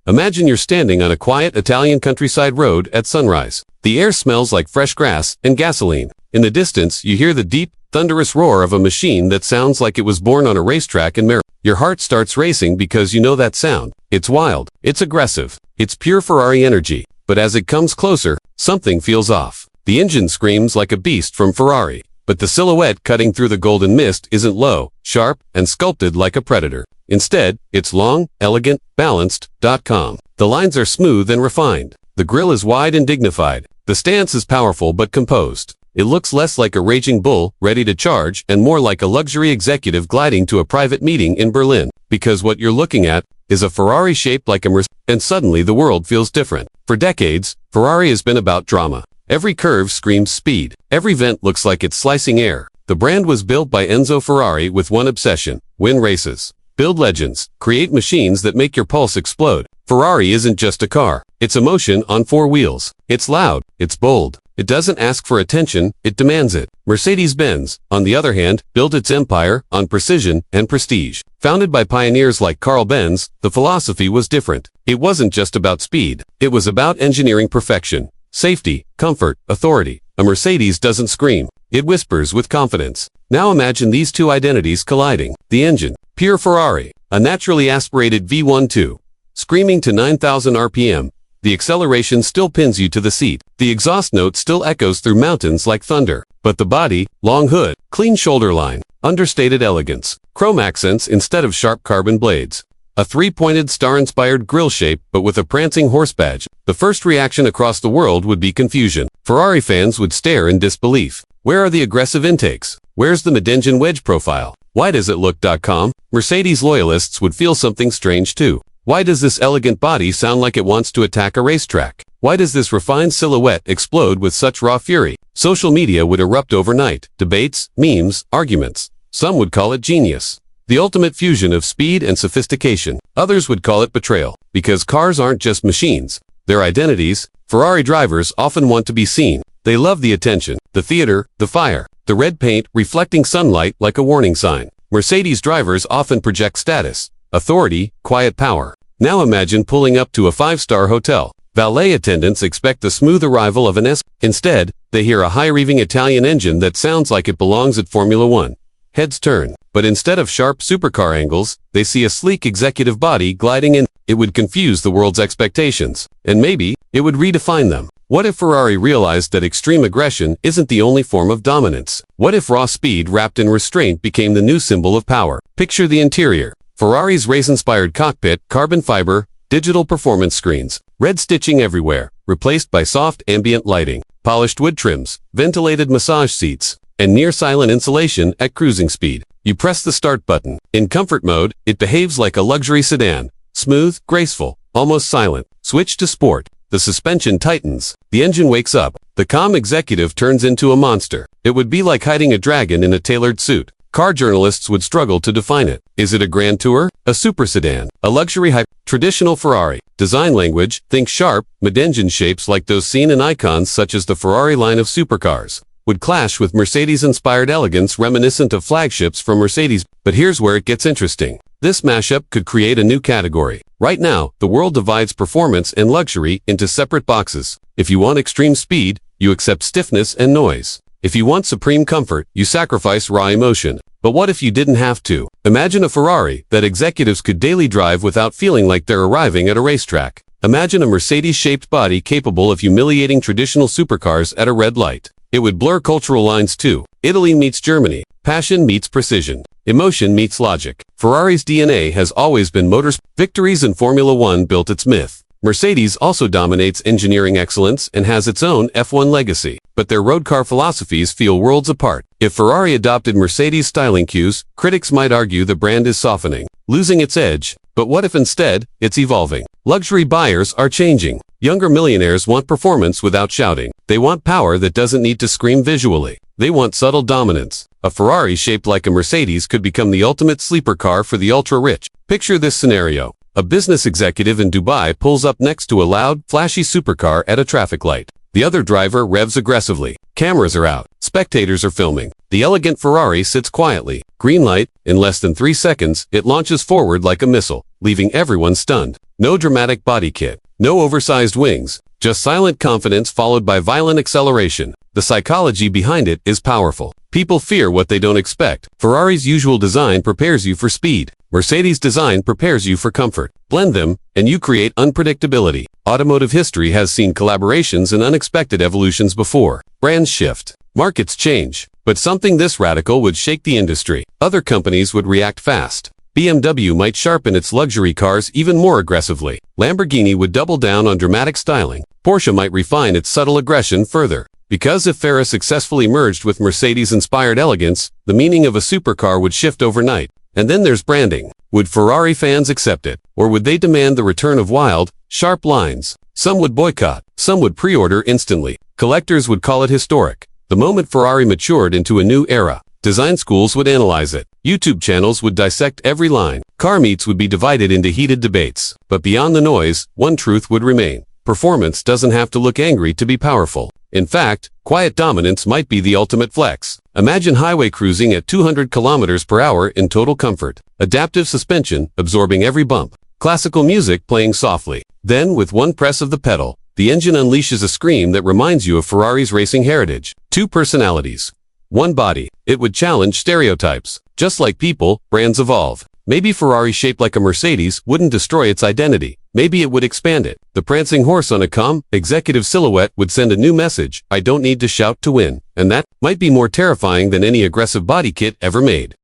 Imagine you're standing on a quiet Italian countryside road at sunrise. The air smells like fresh grass and gasoline. In the distance, you hear the deep, thunderous roar of a machine that sounds like it was born on a racetrack in Maryland. Your heart starts racing because you know that sound. It's wild. It's aggressive. It's pure Ferrari energy. But as it comes closer, something feels off. The engine screams like a beast from Ferrari. But the silhouette cutting through the golden mist isn't low, sharp, and sculpted like a predator. Instead, it's long, elegant, balanced. .com. The lines are smooth and refined. The grille is wide and dignified. The stance is powerful but composed. It looks less like a raging bull, ready to charge, and more like a luxury executive gliding to a private meeting in Berlin. Because what you're looking at is a Ferrari shaped like a Mercedes, and suddenly the world feels different. For decades, Ferrari has been about drama. Every curve screams speed. Every vent looks like it's slicing air. The brand was built by Enzo Ferrari with one obsession: win races, build legends, create machines that make your pulse explode. Ferrari isn't just a car. It's emotion on four wheels. It's loud. It's bold. It doesn't ask for attention, it demands it. Mercedes-Benz, on the other hand, built its empire on precision and prestige. Founded by pioneers like Carl Benz, the philosophy was different. It wasn't just about speed. It was about engineering perfection, safety, comfort, authority. A Mercedes doesn't scream. It whispers with confidence. Now imagine these two identities colliding. The engine, pure Ferrari, a naturally aspirated V12, screaming to 9,000 RPM. The acceleration still pins you to the seat. The exhaust note still echoes through mountains like thunder. But the body, long hood, clean shoulder line, understated elegance, chrome accents instead of sharp carbon blades. A three-pointed star-inspired grille shape, but with a prancing horse badge. The first reaction across the world would be confusion. Ferrari fans would stare in disbelief. Where are the aggressive intakes? Where's the mid-engine wedge profile? Why does it look .com? Mercedes loyalists would feel something strange too. Why does this elegant body sound like it wants to attack a racetrack? Why does this refined silhouette explode with such raw fury? Social media would erupt overnight. Debates, memes, arguments. Some would call it genius. The ultimate fusion of speed and sophistication. Others would call it betrayal. Because cars aren't just machines. They're identities. Ferrari drivers often want to be seen. They love the attention, the theater, the fire, the red paint reflecting sunlight like a warning sign. Mercedes drivers often project status, authority, quiet power. Now imagine pulling up to a five-star hotel. Valet attendants expect the smooth arrival of an S. Instead, they hear a high-revving Italian engine that sounds like it belongs at Formula One. Heads turn, but instead of sharp supercar angles, they see a sleek executive body gliding in. It would confuse the world's expectations, and maybe, it would redefine them. What if Ferrari realized that extreme aggression isn't the only form of dominance? What if raw speed wrapped in restraint became the new symbol of power? Picture the interior. Ferrari's race-inspired cockpit, carbon fiber, digital performance screens, red stitching everywhere, replaced by soft ambient lighting, polished wood trims, ventilated massage seats, and near-silent insulation at cruising speed. You press the start button. In comfort mode, it behaves like a luxury sedan. Smooth, graceful, almost silent. Switch to sport. The suspension tightens. The engine wakes up. The calm executive turns into a monster. It would be like hiding a dragon in a tailored suit. Car journalists would struggle to define it. Is it a Grand Tour? A super sedan? A luxury hype? Traditional Ferrari. Design language, think sharp, mid-engine shapes like those seen in icons such as the Ferrari line of supercars. Would clash with Mercedes-inspired elegance reminiscent of flagships from Mercedes. But here's where it gets interesting. This mashup could create a new category. Right now, the world divides performance and luxury into separate boxes. If you want extreme speed, you accept stiffness and noise. If you want supreme comfort, you sacrifice raw emotion. But what if you didn't have to? Imagine a Ferrari that executives could daily drive without feeling like they're arriving at a racetrack. Imagine a Mercedes-shaped body capable of humiliating traditional supercars at a red light. It would blur cultural lines too. Italy meets Germany. Passion meets precision. Emotion meets logic. Ferrari's DNA has always been motorsport. Victories in Formula One built its myth. Mercedes also dominates engineering excellence and has its own F1 legacy, but their road car philosophies feel worlds apart. If Ferrari adopted Mercedes' styling cues, critics might argue the brand is softening, losing its edge. But what if instead, it's evolving? Luxury buyers are changing. Younger millionaires want performance without shouting. They want power that doesn't need to scream visually. They want subtle dominance. A Ferrari shaped like a Mercedes could become the ultimate sleeper car for the ultra-rich. Picture this scenario. A business executive in Dubai pulls up next to a loud, flashy supercar at a traffic light. The other driver revs aggressively. Cameras are out. Spectators are filming. The elegant Ferrari sits quietly. Green light. In less than 3 seconds, it launches forward like a missile. leaving everyone stunned. No dramatic body kit, no oversized wings, just silent confidence followed by violent acceleration. The psychology behind it is powerful. People fear what they don't expect. Ferrari's usual design prepares you for speed. Mercedes' design prepares you for comfort. Blend them, and you create unpredictability. Automotive history has seen collaborations and unexpected evolutions before. Brands shift. Markets change. But something this radical would shake the industry. Other companies would react fast. BMW might sharpen its luxury cars even more aggressively. Lamborghini would double down on dramatic styling. Porsche might refine its subtle aggression further. Because if Ferrari successfully merged with Mercedes-inspired elegance, the meaning of a supercar would shift overnight. And then there's branding. Would Ferrari fans accept it? Or would they demand the return of wild, sharp lines? Some would boycott. Some would pre-order instantly. Collectors would call it historic. The moment Ferrari matured into a new era, design schools would analyze it. YouTube channels would dissect every line. Car meets would be divided into heated debates. But beyond the noise, one truth would remain. Performance doesn't have to look angry to be powerful. In fact, quiet dominance might be the ultimate flex. Imagine highway cruising at 200 kilometers per hour in total comfort. Adaptive suspension, absorbing every bump. Classical music playing softly. Then, with one press of the pedal, the engine unleashes a scream that reminds you of Ferrari's racing heritage. Two personalities. One body. It would challenge stereotypes. Just like people, brands evolve. Maybe Ferrari shaped like a Mercedes wouldn't destroy its identity. Maybe it would expand it. The prancing horse on a calm, executive silhouette would send a new message. I don't need to shout to win. And that might be more terrifying than any aggressive body kit ever made.